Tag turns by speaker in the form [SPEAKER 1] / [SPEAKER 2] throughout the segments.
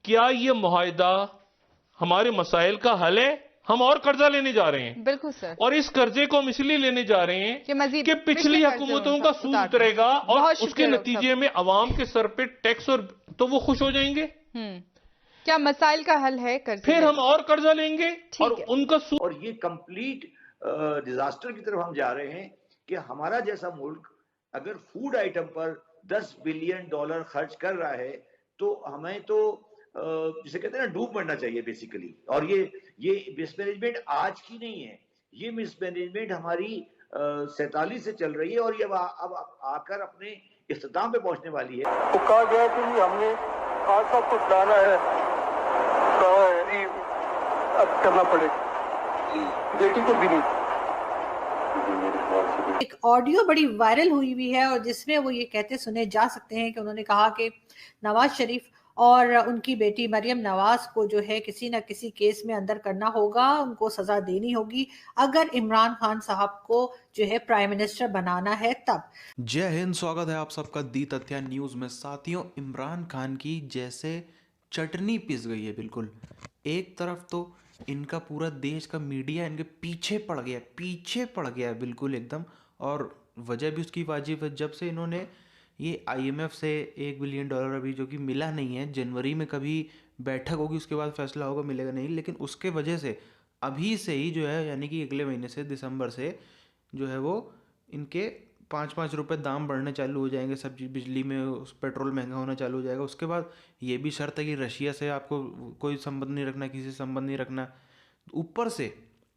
[SPEAKER 1] क्या ये मुआहिदा हमारे मसाइल का हल है? हम और कर्जा लेने जा रहे हैं।
[SPEAKER 2] बिल्कुल सर।
[SPEAKER 1] और इस कर्जे को हम इसलिए लेने जा रहे हैं
[SPEAKER 2] कि मजीद
[SPEAKER 1] कि पिछली हुकूमतों का सूद उतरेगा और उसके नतीजे में अवाम के सर पे टैक्स और तो वो खुश हो जाएंगे।
[SPEAKER 2] क्या मसाइल का हल है कर्जे?
[SPEAKER 1] फिर हम और कर्जा लेंगे और उनका सूद।
[SPEAKER 3] और ये कंप्लीट डिजास्टर की तरफ हम जा रहे हैं कि हमारा जैसा मुल्क अगर फूड आइटम पर $10 बिलियन खर्च कर रहा है तो हमें तो जिसे कहते हैं ना डूब मरना चाहिए बेसिकली। और ये मिसमैनेजमेंट आज की नहीं है, ये मिसमैनेजमेंट हमारी 47 से चल रही है और ये अब आकर अपने इख्तिताम पे पहुंचने वाली है।
[SPEAKER 4] तो कहा गया कि हमने आज सब कुछ लाना है तो अब करना पड़ेगा, बेटी को भी नहीं।
[SPEAKER 5] एक ऑडियो बड़ी वायरल हुई है और जिसमें वो ये कहते सुने जा सकते हैं कि उन्होंने कहा कि नवाज शरीफ और उनकी बेटी मरियम नवाज को जो है किसी ना किसी केस में अंदर करना होगा, उनको सजा देनी होगी अगर इमरान खान साहब को जो है प्राइम मिनिस्टर बनाना है तब।
[SPEAKER 6] जय हिंद, स्वागत है आप सबका दी तथ्या न्यूज में। साथियों, इमरान खान की जैसे चटनी पिस गई है बिल्कुल। एक तरफ तो इनका पूरा देश का मीडिया इनके पीछे पड़ गया बिल्कुल एकदम, और वजह भी उसकी वाजिब है। जब से इन्होंने ये IMF से $1 बिलियन अभी जो कि मिला नहीं है, जनवरी में कभी बैठक होगी उसके बाद फैसला होगा, मिलेगा नहीं, लेकिन उसके वजह से अभी से ही जो है यानी कि अगले महीने से दिसंबर से जो है वो इनके 5-5 रुपये दाम बढ़ने चालू हो जाएंगे। सब्जी बिजली में पेट्रोल महंगा होना चालू हो जाएगा। उसके बाद ये भी शर्त है कि रशिया से आपको कोई संबंध नहीं रखना, किसी से संबंध नहीं रखना। ऊपर से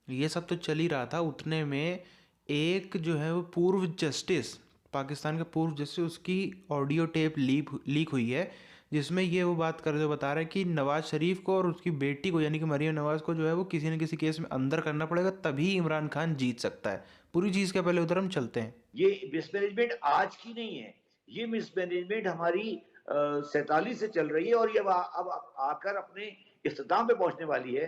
[SPEAKER 6] ये सब तो चल ही रहा था, उतने में एक जो है वो पूर्व जस्टिस, पाकिस्तान के पूर्व जस्टिस, उसकी ऑडियो टेप लीक हुई है जिसमें ये वो बात कर बता रहे हैं कि नवाज शरीफ को और उसकी बेटी को यानी कि मरियम नवाज को जो है वो किसी न किसी केस में अंदर करना पड़ेगा, तभी इमरान खान जीत सकता है। पूरी चीज के पहले उधर हम चलते हैं।
[SPEAKER 3] ये मिसमैनेजमेंट आज की नहीं है, ये मिसमैनेजमेंट हमारी 47 से चल रही है और ये अब आकर अपने इख्तिताम पे पहुंचने वाली है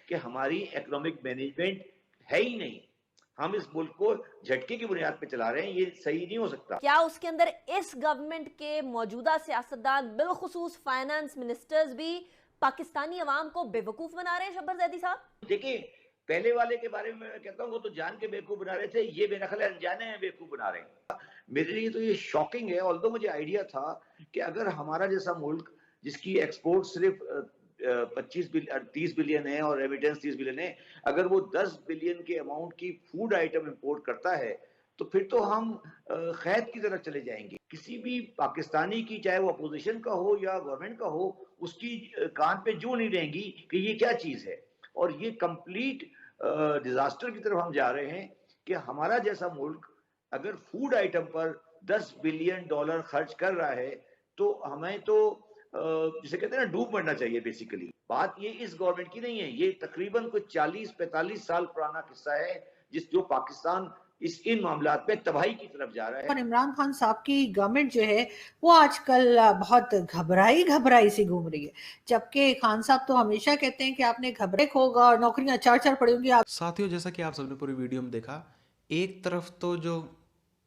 [SPEAKER 3] कि हमारी इकोनॉमिक मैनेजमेंट है ही नहीं। हम इस मुल्क को झटके की बुनियाद पे चला रहे हैं, ये सही नहीं हो सकता।
[SPEAKER 7] क्या उसके अंदर इस गवर्नमेंट के मौजूदा सियासतदान, बिलखुसूस फाइनेंस मिनिस्टर्स भी पाकिस्तानी अवाम को बेवकूफ बना रहे हैं? शब्बर जैदी साहब,
[SPEAKER 3] देखिए, पहले वाले के बारे में मैं कहता हूँ वो तो जान के बेवकूफ बना रहे थे, ये मेरा ख्याल है अनजाने हैं बेवकूफ बना रहे हैं। मेरे लिए तो ये शॉकिंग है। ऑल्दो मुझे आइडिया था कि अगर हमारा जैसा मुल्क जिसकी एक्सपोर्ट सिर्फ 30 बिलियन है और रेमिटेंस 30 बिलियन है, अगर वो 10 बिलियन के अमाउंट की फूड आइटम इंपोर्ट करता है तो फिर तो हम खैत की तरफ चले जाएंगे। किसी भी पाकिस्तानी की, चाहे वो अपोजिशन का हो या गवर्नमेंट का हो, उसकी कान पे जू नहीं रहेंगी कि ये क्या चीज है। और ये कंप्लीट डिजास्टर की तरफ हम जा रहे हैं कि हमारा जैसा मुल्क अगर फूड आइटम पर $10 बिलियन खर्च कर रहा है तो हमें तो जिसे कहते हैं ना डूब मरना चाहिए बेसिकली। बात ये इस गवर्नमेंट की नहीं है, ये तकरीबन कुछ 40-45 साल पुराना किस्सा है जो पाकिस्तान इन मामलात में तबाही की तरफ जा रहा है।
[SPEAKER 5] और इमरान खान साहब की गवर्नमेंट जो है वो आजकल बहुत घबराई सी घूम रही है, जबकि खान साहब तो हमेशा कहते हैं कि आपने घबराए होगा और नौकरियां चार पड़ी होंगी।
[SPEAKER 6] साथियों, जैसा कि आप सबने पूरी वीडियो में देखा, एक तरफ तो जो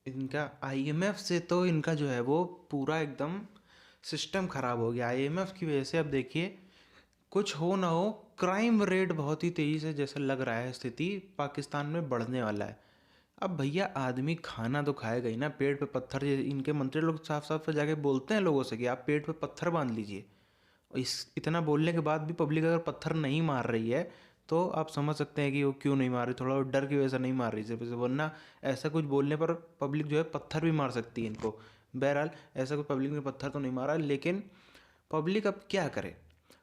[SPEAKER 6] इनका IMF से तो इनका जो है वो पूरा एकदम सिस्टम खराब हो गया। IMF की वजह से अब देखिए कुछ हो ना हो, क्राइम रेट बहुत ही तेजी से जैसा लग रहा है स्थिति पाकिस्तान में बढ़ने वाला है। अब भैया आदमी खाना तो खाएगा ही ना, पेट पे पत्थर। इनके मंत्री लोग साफ साफ जाके बोलते हैं लोगों से कि आप पेट पे पत्थर बांध लीजिए। इतना बोलने के बाद भी पब्लिक अगर पत्थर नहीं मार रही है तो आप समझ सकते हैं कि वो क्यों नहीं मार रही। थोड़ा डर की वजह से नहीं मार रही सिर्फ, वरना ऐसा कुछ बोलने पर पब्लिक जो है पत्थर भी मार सकती है इनको। बहरहाल ऐसा कोई पब्लिक ने पत्थर तो नहीं मारा, लेकिन पब्लिक अब क्या करे।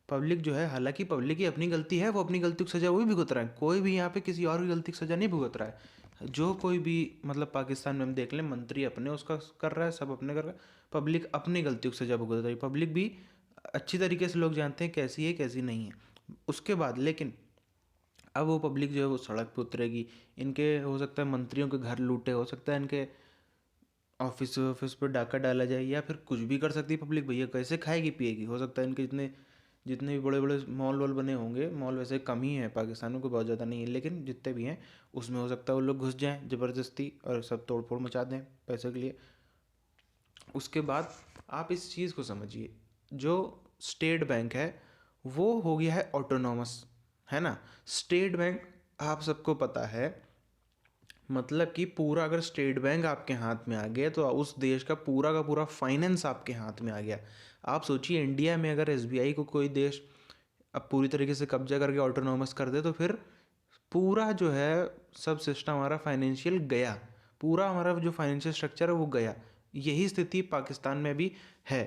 [SPEAKER 6] पब्लिक जो है, हालांकि पब्लिक की अपनी गलती है, वो अपनी गलती की सजा वो भी भुगत रहा है। कोई भी यहाँ पे किसी और की गलती की सजा नहीं भुगत रहा है। जो कोई भी मतलब पाकिस्तान में हम देख लें, मंत्री अपने उसका कर रहा है, सब अपने कर रहा है, पब्लिक अपनी गलतियों की सजा भुगत रही है। पब्लिक भी अच्छी तरीके से लोग जानते हैं कैसी है कैसी नहीं है। उसके बाद लेकिन अब वो पब्लिक जो है वो सड़क पर उतरेगी। इनके हो सकता है मंत्रियों के घर लूटे, हो सकता है इनके ऑफिस पर डाका डाला जाए, या फिर कुछ भी कर सकती है पब्लिक। भैया कैसे खाएगी पिएगी। हो सकता है इनके जितने भी बड़े बड़े मॉल बने होंगे, मॉल वैसे कम ही है पाकिस्तान में, कोई बहुत ज़्यादा नहीं है, लेकिन जितने भी हैं उसमें हो सकता है वो लोग घुस जाएं ज़बरदस्ती और सब तोड़ फोड़ मचा दें पैसे के लिए। उसके बाद आप इस चीज़ को समझिए, जो स्टेट बैंक है वो हो गया है ऑटोनॉमस, है ना। स्टेट बैंक आप सबको पता है, मतलब कि पूरा अगर स्टेट बैंक आपके हाथ में आ गया तो उस देश का पूरा फाइनेंस आपके हाथ में आ गया। आप सोचिए इंडिया में अगर एसबीआई को कोई देश अब पूरी तरीके से कब्जा करके ऑटोनॉमस कर दे तो फिर पूरा जो है सब सिस्टम हमारा फाइनेंशियल गया, पूरा हमारा जो फाइनेंशियल स्ट्रक्चर है वो गया। यही स्थिति पाकिस्तान में भी है।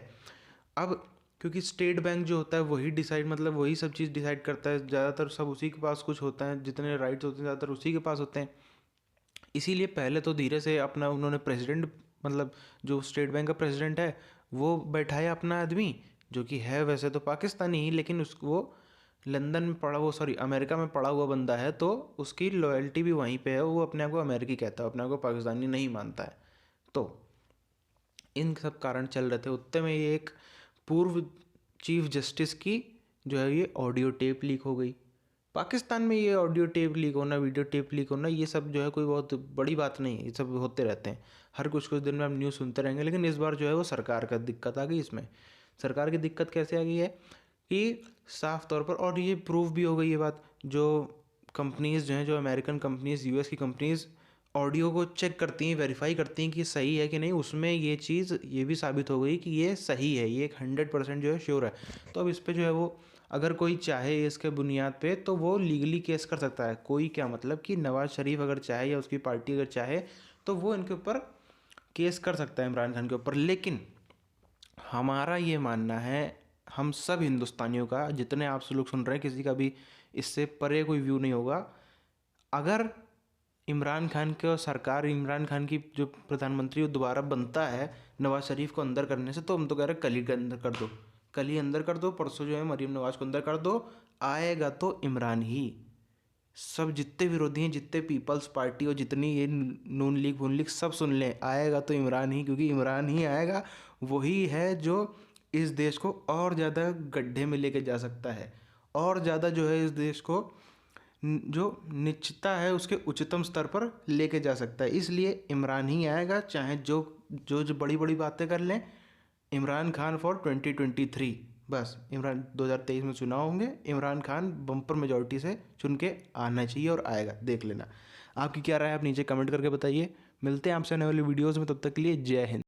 [SPEAKER 6] अब क्योंकि स्टेट बैंक जो होता है वही डिसाइड, मतलब वही सब चीज़ डिसाइड करता है, ज़्यादातर सब उसी के पास कुछ होता है, जितने राइट्स होते हैं ज़्यादातर उसी के पास होते हैं। इसीलिए पहले तो धीरे से अपना उन्होंने प्रेसिडेंट, मतलब जो स्टेट बैंक का प्रेसिडेंट है वो बैठाया अपना आदमी, जो कि है वैसे तो पाकिस्तानी ही, लेकिन उसको वो लंदन में पड़ा, वो सॉरी अमेरिका में पड़ा हुआ बंदा है, तो उसकी लॉयल्टी भी वहीं पे है, वो अपने आप को अमेरिकी कहता है, अपने आप को पाकिस्तानी नहीं मानता है। तो इन सब कारण चल रहे थे। उतने में ये एक पूर्व चीफ जस्टिस की जो है ये ऑडियो टेप लीक हो गई। पाकिस्तान में ये ऑडियो टेप लीक होना, वीडियो टेप लीक होना, ये सब जो है कोई बहुत बड़ी बात नहीं है, ये सब होते रहते हैं, हर कुछ दिन में हम न्यूज़ सुनते रहेंगे। लेकिन इस बार जो है वो सरकार का दिक्कत आ गई। इसमें सरकार की दिक्कत कैसे आ गई है कि साफ तौर पर, और ये प्रूव भी हो गई ये बात, जो कंपनीज़ जो हैं, जो अमेरिकन कंपनीज़, यूएस की कंपनीज़ ऑडियो को चेक करती हैं, वेरीफाई करती हैं कि सही है कि नहीं, उसमें ये चीज़ ये भी साबित हो गई कि ये सही है, ये 100% जो है श्योर है। तो अब इस पर जो है वो अगर कोई चाहे इसके बुनियाद पे तो वो लीगली केस कर सकता है। कोई क्या मतलब कि नवाज़ शरीफ अगर चाहे या उसकी पार्टी अगर चाहे तो वो इनके ऊपर केस कर सकता है, इमरान खान के ऊपर। लेकिन हमारा ये मानना है, हम सब हिंदुस्तानियों का, जितने आप लोग सुन रहे हैं, किसी का भी इससे परे कोई व्यू नहीं होगा, अगर इमरान खान की सरकार, इमरान खान की जो प्रधानमंत्री वो दोबारा बनता है नवाज़ शरीफ को अंदर करने से, तो हम तो कह रहे हैं कल ही अंदर कर दो, कल ही अंदर कर दो, परसों जो है मरीम नवाज़ को अंदर कर दो। आएगा तो इमरान ही। सब जितने विरोधी हैं, जितने पीपल्स पार्टी और जितनी ये नून लीग वून लीग, सब सुन लें, आएगा तो इमरान ही, क्योंकि इमरान ही आएगा। वही है जो इस देश को और ज़्यादा गड्ढे में लेके जा सकता है, और ज़्यादा जो है इस देश को जो निश्चितता है उसके उच्चतम स्तर पर लेके जा सकता है। इसलिए इमरान ही आएगा, चाहे जो बड़ी बड़ी बातें कर लें। इमरान खान फॉर 2023, बस इमरान 2023 में चुनाव होंगे, इमरान खान बम्पर मेजॉरिटी से चुन के आना चाहिए और आएगा, देख लेना। आपकी क्या राय है आप नीचे कमेंट करके बताइए। मिलते हैं आपसे आने वाली वीडियोज़ में, तब तक के लिए जय हिंद।